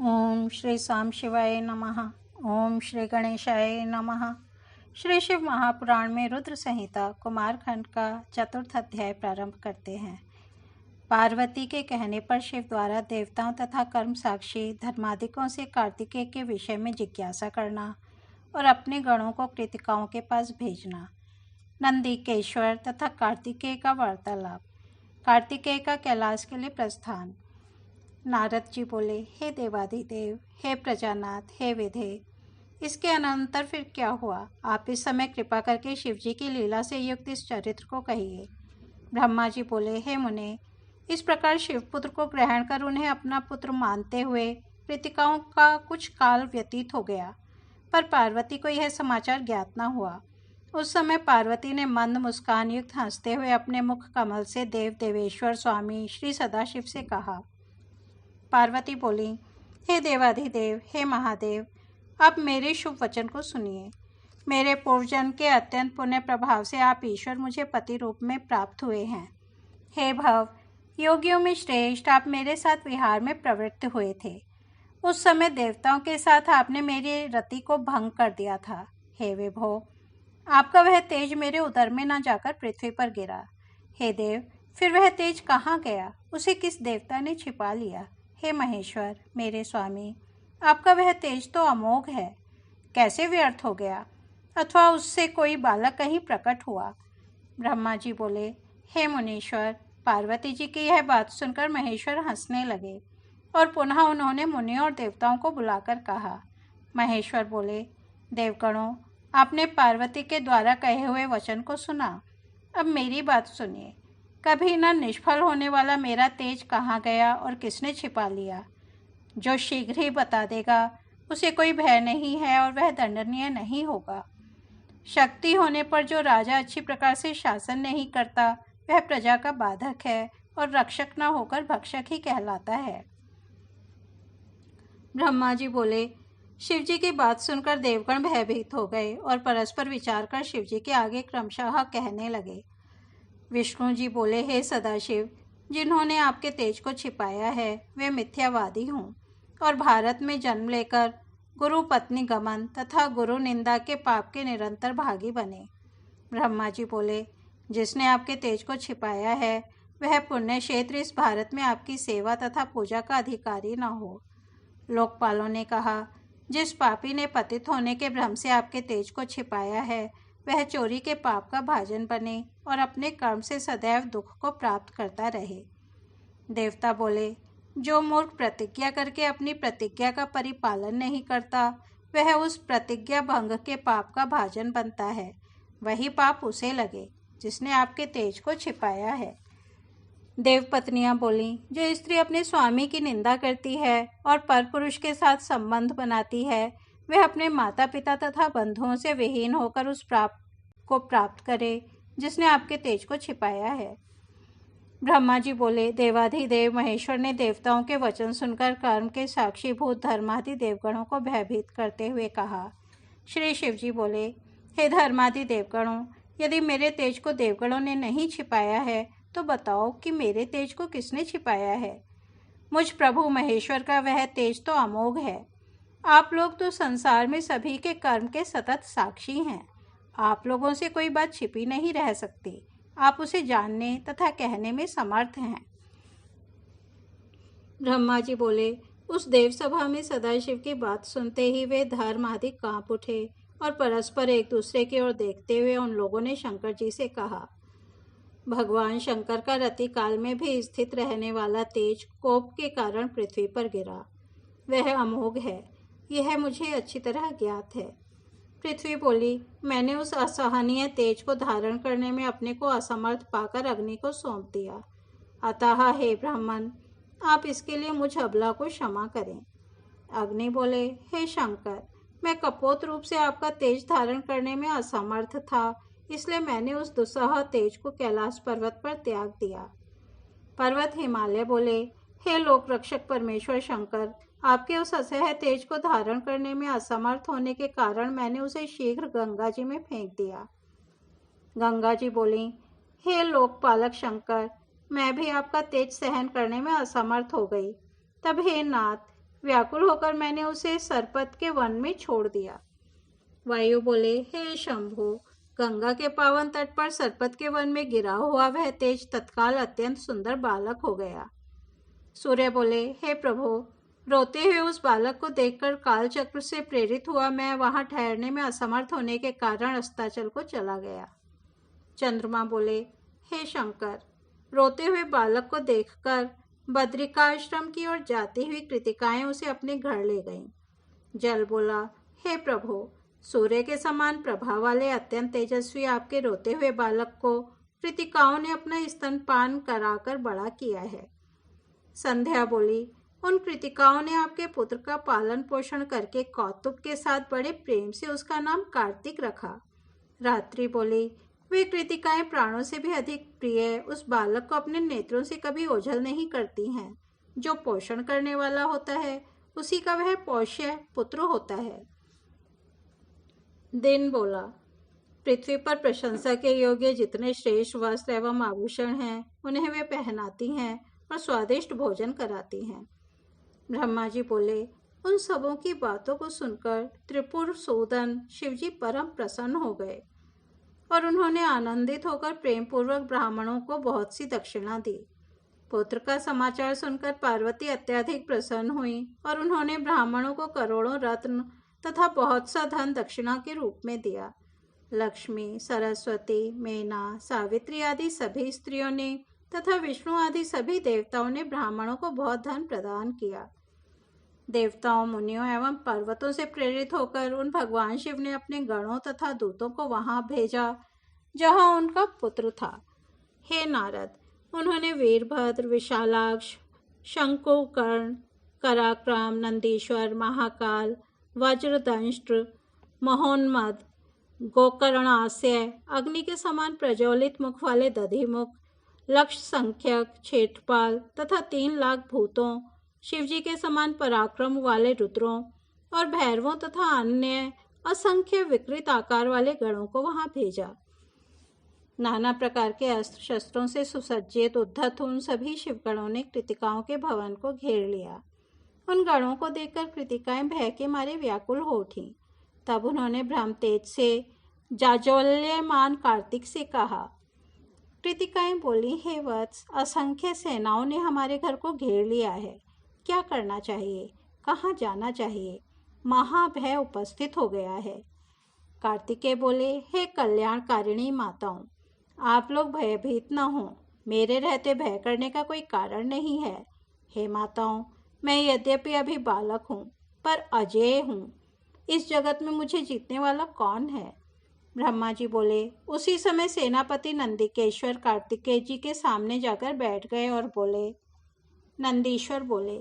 ओम श्री साम शिवाय नमः। ओम श्री गणेशाय नमः। श्री शिव महापुराण में रुद्र संहिता कुमारखंड का चतुर्थ अध्याय प्रारंभ करते हैं। पार्वती के कहने पर शिव द्वारा देवताओं तथा कर्म साक्षी धर्माधिकों से कार्तिकेय के विषय में जिज्ञासा करना और अपने गणों को कृतिकाओं के पास भेजना। नंदीकेश्वर तथा कार्तिकेय का वार्तालाप। कार्तिकेय का कैलाश के लिए प्रस्थान। नारद जी बोले, हे देवाधिदेव, हे प्रजानाथ, हे विधे, इसके अनंतर फिर क्या हुआ? आप इस समय कृपा करके शिव जी की लीला से युक्त इस चरित्र को कहिए। ब्रह्मा जी बोले, हे मुने, इस प्रकार शिवपुत्र को ग्रहण कर उन्हें अपना पुत्र मानते हुए कृतिकाओं का कुछ काल व्यतीत हो गया, पर पार्वती को यह समाचार ज्ञात न हुआ। उस समय पार्वती ने मंद मुस्कान युक्त हंसते हुए अपने मुख कमल से देव देवेश्वर स्वामी श्री सदाशिव से कहा। पार्वती बोली, हे देवाधिदेव, हे महादेव, अब मेरे शुभ वचन को सुनिए। मेरे पूर्वजन्म के अत्यंत पुण्य प्रभाव से आप ईश्वर मुझे पति रूप में प्राप्त हुए हैं। हे भव, योगियों में श्रेष्ठ, आप मेरे साथ विहार में प्रवृत्त हुए थे। उस समय देवताओं के साथ आपने मेरी रति को भंग कर दिया था। हे विभो, आपका वह तेज मेरे उदर में न जाकर पृथ्वी पर गिरा। हे देव, फिर वह तेज कहाँ गया? उसे किस देवता ने छिपा लिया? हे महेश्वर, मेरे स्वामी, आपका वह तेज तो अमोघ है, कैसे व्यर्थ हो गया? अथवा उससे कोई बालक कहीं प्रकट हुआ? ब्रह्मा जी बोले, हे मुनीश्वर, पार्वती जी की यह बात सुनकर महेश्वर हंसने लगे और पुनः उन्होंने मुनियों और देवताओं को बुलाकर कहा। महेश्वर बोले, देवगणों, आपने पार्वती के द्वारा कहे हुए वचन को सुना। अब मेरी बात सुनिए। कभी न निष्फल होने वाला मेरा तेज कहाँ गया और किसने छिपा लिया? जो शीघ्र ही बता देगा उसे कोई भय नहीं है और वह दंडनीय नहीं होगा। शक्ति होने पर जो राजा अच्छी प्रकार से शासन नहीं करता वह प्रजा का बाधक है और रक्षक न होकर भक्षक ही कहलाता है। ब्रह्मा जी बोले, शिव जी की बात सुनकर देवगण भयभीत हो गए और परस्पर विचार कर शिव जी के आगे क्रमशः कहने लगे। विष्णु जी बोले, हे सदाशिव, जिन्होंने आपके तेज को छिपाया है वे मिथ्यावादी हों और भारत में जन्म लेकर गुरु पत्नी गमन तथा गुरु निंदा के पाप के निरंतर भागी बने। ब्रह्मा जी बोले, जिसने आपके तेज को छिपाया है वह पुण्य क्षेत्र इस भारत में आपकी सेवा तथा पूजा का अधिकारी न हो। लोकपालों ने कहा, जिस पापी ने पतित होने के भ्रम से आपके तेज को छिपाया है वह चोरी के पाप का भाजन बने और अपने कर्म से सदैव दुख को प्राप्त करता रहे। देवता बोले, जो मूर्ख प्रतिज्ञा करके अपनी प्रतिज्ञा का परिपालन नहीं करता वह उस प्रतिज्ञा भंग के पाप का भाजन बनता है। वही पाप उसे लगे जिसने आपके तेज को छिपाया है। देवपत्नियां बोली, जो स्त्री अपने स्वामी की निंदा करती है और परपुरुष के साथ संबंध बनाती है वह अपने माता पिता तथा बंधुओं से विहीन होकर उस को प्राप्त करे जिसने आपके तेज को छिपाया है। ब्रह्मा जी बोले, देवाधिदेव महेश्वर ने देवताओं के वचन सुनकर कर्म के साक्षीभूत धर्मादि देवगणों को भयभीत करते हुए कहा। श्री शिव जी बोले, हे धर्मादि देवगणों, यदि मेरे तेज को देवगणों ने नहीं छिपाया है तो बताओ कि मेरे तेज को किसने छिपाया है? मुझ प्रभु महेश्वर का वह तेज तो अमोघ है। आप लोग तो संसार में सभी के कर्म के सतत साक्षी हैं। आप लोगों से कोई बात छिपी नहीं रह सकती। आप उसे जानने तथा कहने में समर्थ हैं। ब्रह्मा जी बोले, उस देवसभा में सदाशिव की बात सुनते ही वे धर्म आदि कांप उठे और परस्पर एक दूसरे की ओर देखते हुए उन लोगों ने शंकर जी से कहा, भगवान शंकर का रति काल में भी स्थित रहने वाला तेज कोप के कारण पृथ्वी पर गिरा। वह अमोघ है, यह मुझे अच्छी तरह ज्ञात है। पृथ्वी बोली, मैंने उस असहनीय तेज को धारण करने में अपने को असमर्थ पाकर अग्नि को सौंप दिया। अतः हे ब्राह्मण, आप इसके लिए मुझ अबला को क्षमा करें। अग्नि बोले, हे शंकर, मैं कपोत रूप से आपका तेज धारण करने में असमर्थ था, इसलिए मैंने उस दुस्सह तेज को कैलाश पर्वत पर त्याग दिया। पर्वत हिमालय बोले, हे लोक रक्षक परमेश्वर शंकर, आपके उस असह्य तेज को धारण करने में असमर्थ होने के कारण मैंने उसे शीघ्र गंगा जी में फेंक दिया। गंगा जी बोली, हे लोकपालक शंकर, मैं भी आपका तेज सहन करने में असमर्थ हो गई। तब हे नाथ, व्याकुल होकर मैंने उसे सरपत के वन में छोड़ दिया। वायु बोले, हे शंभु, गंगा के पावन तट पर सरपत के वन में गिरा हुआ वह तेज तत्काल अत्यंत सुंदर बालक हो गया। सूर्य बोले, हे प्रभु, रोते हुए उस बालक को देखकर काल चक्र से प्रेरित हुआ मैं वहां ठहरने में असमर्थ होने के कारण अस्ताचल को चला गया। चंद्रमा बोले, हे शंकर, रोते हुए बालक को देखकर बद्रिकाश्रम की ओर जाती हुई कृतिकाएं उसे अपने घर ले गईं। जल बोला, हे प्रभु, सूर्य के समान प्रभा वाले अत्यंत तेजस्वी आपके रोते हुए बालक को कृतिकाओं ने अपना स्तनपान कराकर बड़ा किया है। संध्या बोली, उन कृतिकाओं ने आपके पुत्र का पालन पोषण करके कौतुक के साथ बड़े प्रेम से उसका नाम कार्तिक रखा। रात्रि बोली, वे कृतिकाएं प्राणों से भी अधिक प्रिय उस बालक को अपने नेत्रों से कभी ओझल नहीं करती हैं। जो पोषण करने वाला होता है उसी का वह पोष्य पुत्र होता है। दिन बोला, पृथ्वी पर प्रशंसा के योग्य जितने श्रेष्ठ वस्त्र एवं आभूषण हैं उन्हें वे पहनाती हैं और स्वादिष्ट भोजन कराती हैं। ब्रह्मा जी बोले, उन सबों की बातों को सुनकर त्रिपुर सूदन शिवजी परम प्रसन्न हो गए और उन्होंने आनंदित होकर प्रेम पूर्वक ब्राह्मणों को बहुत सी दक्षिणा दी। पुत्र का समाचार सुनकर पार्वती अत्यधिक प्रसन्न हुई और उन्होंने ब्राह्मणों को करोड़ों रत्न तथा बहुत सा धन दक्षिणा के रूप में दिया। लक्ष्मी, सरस्वती, मेना, सावित्री आदि सभी स्त्रियों ने तथा विष्णु आदि सभी देवताओं ने ब्राह्मणों को बहुत धन प्रदान किया। देवताओं, मुनियों एवं पर्वतों से प्रेरित होकर उन भगवान शिव ने अपने गणों तथा दूतों को वहां भेजा जहां उनका पुत्र था। हे नारद, उन्होंने वीरभद्र, विशालाक्ष, शंकुकर्ण, कराक्रम, नंदीश्वर, महाकाल, वज्रदंष्ट्र, महोन्मद, गोकर्णास्य, अग्नि के समान प्रज्वलित मुख वाले दधिमुख, लक्ष संख्यक क्षेत्रपाल तथा 3 लाख भूतों, शिवजी के समान पराक्रम वाले रुद्रों और भैरवों तथा अन्य असंख्य विकृत आकार वाले गणों को वहां भेजा। नाना प्रकार के अस्त्र शस्त्रों से सुसज्जित उद्धत उन सभी शिवगणों ने कृतिकाओं के भवन को घेर लिया। उन गणों को देखकर कृतिकाएं भय के मारे व्याकुल हो उठीं। तब उन्होंने ब्रह्म तेज से जाज्वल्यमान कार्तिक से कहा। कृतिकाएं बोली, हे वत्स, असंख्य सेनाओं ने हमारे घर को घेर लिया है। क्या करना चाहिए, कहाँ जाना चाहिए? महाभय उपस्थित हो गया है। कार्तिकेय बोले, हे कल्याणकारिणी माताओं, आप लोग भयभीत न हो। मेरे रहते भय करने का कोई कारण नहीं है। हे माताओं, मैं यद्यपि अभी बालक हूँ पर अजेय हूँ। इस जगत में मुझे जीतने वाला कौन है? ब्रह्मा जी बोले, उसी समय सेनापति नंदिकेश्वर कार्तिकेय जी के सामने जाकर बैठ गए और बोले। नंदीश्वर बोले,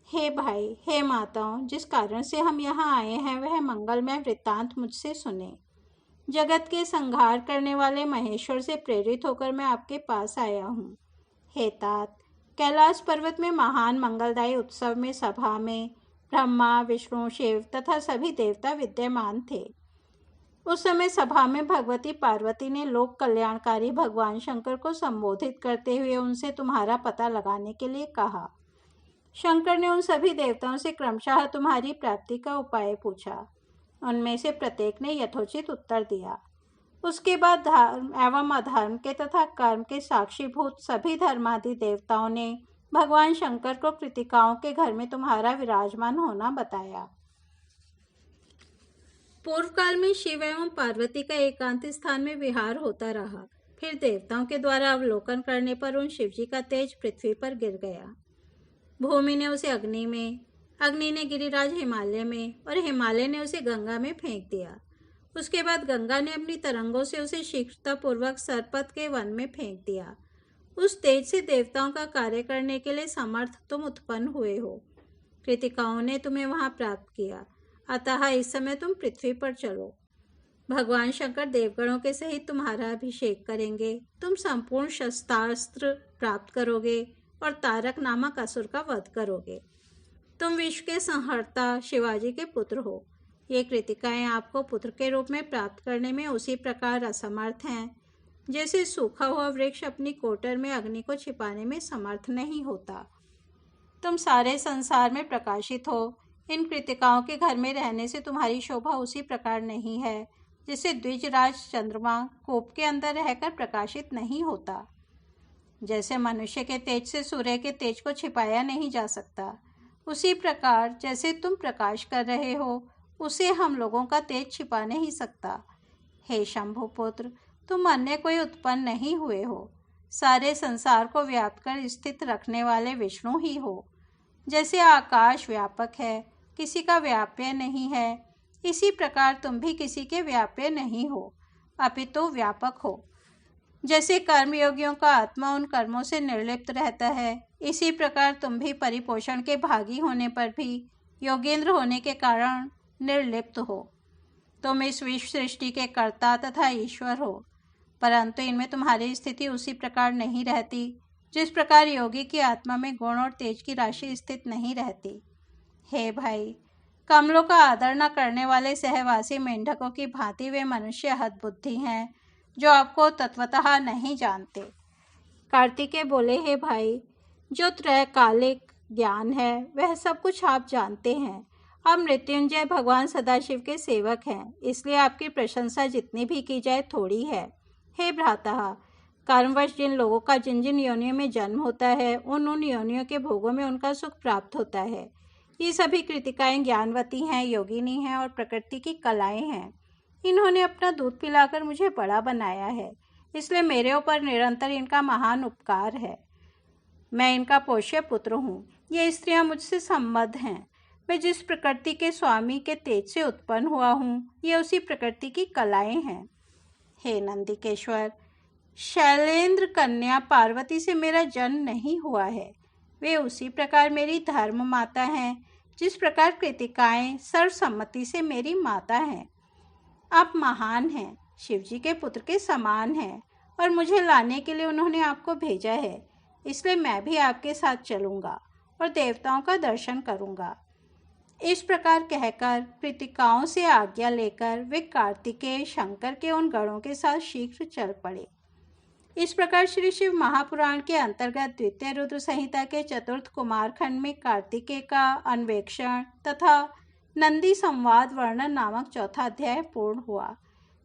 हे भाई, हे माताओं, जिस कारण से हम यहाँ आए हैं वह मंगलमय वृत्तांत मुझसे सुने। जगत के संहार करने वाले महेश्वर से प्रेरित होकर मैं आपके पास आया हूँ। हे तात, कैलाश पर्वत में महान मंगलदायी उत्सव में सभा में ब्रह्मा, विष्णु, शिव तथा सभी देवता विद्यमान थे। उस समय सभा में भगवती पार्वती ने लोक कल्याणकारी भगवान शंकर को संबोधित करते हुए उनसे तुम्हारा पता लगाने के लिए कहा। शंकर ने उन सभी देवताओं से क्रमशः तुम्हारी प्राप्ति का उपाय पूछा। उनमें से प्रत्येक ने यथोचित उत्तर दिया। उसके बाद धर्म एवं अधर्म के तथा कर्म के साक्षीभूत सभी धर्मादि देवताओं ने भगवान शंकर को कृतिकाओं के घर में तुम्हारा विराजमान होना बताया। पूर्व काल में शिव एवं पार्वती का एकांत स्थान में विहार होता रहा। फिर देवताओं के द्वारा अवलोकन करने पर उन शिवजी का तेज पृथ्वी पर गिर गया। भूमि ने उसे अग्नि में, अग्नि ने गिरिराज हिमालय में और हिमालय ने उसे गंगा में फेंक दिया। उसके बाद गंगा ने अपनी तरंगों से उसे शीघ्रतापूर्वक सरपत के वन में फेंक दिया। उस तेज से देवताओं का कार्य करने के लिए समर्थ तुम उत्पन्न हुए हो। कृतिकाओं ने तुम्हें वहां प्राप्त किया, अतः इस समय तुम पृथ्वी पर चलो। भगवान शंकर देवगणों के सहित तुम्हारा अभिषेक करेंगे। तुम संपूर्ण शस्त्रास्त्र प्राप्त करोगे और तारक नामक असुर का वध करोगे। तुम विश्व के संहर्ता शिवाजी के पुत्र हो। ये कृतिकाएं आपको पुत्र के रूप में प्राप्त करने में उसी प्रकार असमर्थ हैं जैसे सूखा हुआ वृक्ष अपनी कोटर में अग्नि को छिपाने में समर्थ नहीं होता। तुम सारे संसार में प्रकाशित हो। इन कृतिकाओं के घर में रहने से तुम्हारी शोभा उसी प्रकार नहीं है जिससे द्विजराज चंद्रमा कूप के अंदर रहकर प्रकाशित नहीं होता। जैसे मनुष्य के तेज से सूर्य के तेज को छिपाया नहीं जा सकता, उसी प्रकार जैसे तुम प्रकाश कर रहे हो उसे हम लोगों का तेज छिपा नहीं सकता। हे शंभुपुत्र, तुम अन्य कोई उत्पन्न नहीं हुए हो, सारे संसार को व्याप्त कर स्थित रखने वाले विष्णु ही हो। जैसे आकाश व्यापक है, किसी का व्याप्य नहीं है, इसी प्रकार तुम भी किसी के व्याप्य नहीं हो, अपितु व्यापक हो। जैसे कर्मयोगियों का आत्मा उन कर्मों से निर्लिप्त रहता है, इसी प्रकार तुम भी परिपोषण के भागी होने पर भी योगेंद्र होने के कारण निर्लिप्त हो। तुम इस विश्व सृष्टि के कर्ता तथा ईश्वर हो, परंतु इनमें तुम्हारी स्थिति उसी प्रकार नहीं रहती जिस प्रकार योगी की आत्मा में गुण और तेज की राशि स्थित नहीं रहती। हे भाई, कमलों का आदर न करने वाले सहवासी मेंढकों की भांति वे मनुष्य हतबुद्धि हैं जो आपको तत्वतः नहीं जानते। कार्तिकेय बोले, हे भाई, जो त्रैकालिक ज्ञान है वह सब कुछ आप जानते हैं। आप मृत्युंजय भगवान सदाशिव के सेवक हैं, इसलिए आपकी प्रशंसा जितनी भी की जाए थोड़ी है। हे भ्राता, कर्मवश जिन लोगों का जिन जिन योनियों में जन्म होता है उन योनियों के भोगों में उनका सुख प्राप्त होता है। ये सभी कृतिकाएं ज्ञानवती हैं, योगिनी हैं और प्रकृति की कलाएं हैं। इन्होंने अपना दूध पिलाकर मुझे बड़ा बनाया है, इसलिए मेरे ऊपर निरंतर इनका महान उपकार है। मैं इनका पोष्य पुत्र हूँ। ये स्त्रियां मुझसे संबद्ध हैं। मैं जिस प्रकृति के स्वामी के तेज से उत्पन्न हुआ हूँ, ये उसी प्रकृति की कलाएं हैं। हे नंदिकेश्वर, शैलेंद्र कन्या पार्वती से मेरा जन्म नहीं हुआ है। वे उसी प्रकार मेरी धर्म माता हैं जिस प्रकार कृतिकाएं सर्वसम्मति से मेरी माता हैं। आप महान हैं, शिवजी के पुत्र के समान हैं और मुझे लाने के लिए उन्होंने आपको भेजा है, इसलिए मैं भी आपके साथ चलूँगा और देवताओं का दर्शन करूँगा। इस प्रकार कहकर कृतिकाओं से आज्ञा लेकर वे कार्तिकेय शंकर के उन गणों के साथ शीघ्र चल पड़े। इस प्रकार श्री शिव महापुराण के अंतर्गत द्वितीय रुद्र संहिता के चतुर्थ कुमारखंड में कार्तिकेय का अन्वेक्षण तथा नंदी संवाद वर्णन नामक चौथा अध्याय पूर्ण हुआ।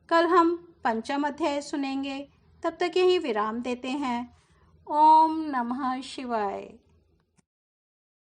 कल हम पंचम अध्याय सुनेंगे। तब तक यही विराम देते हैं। ओम नमः शिवाय।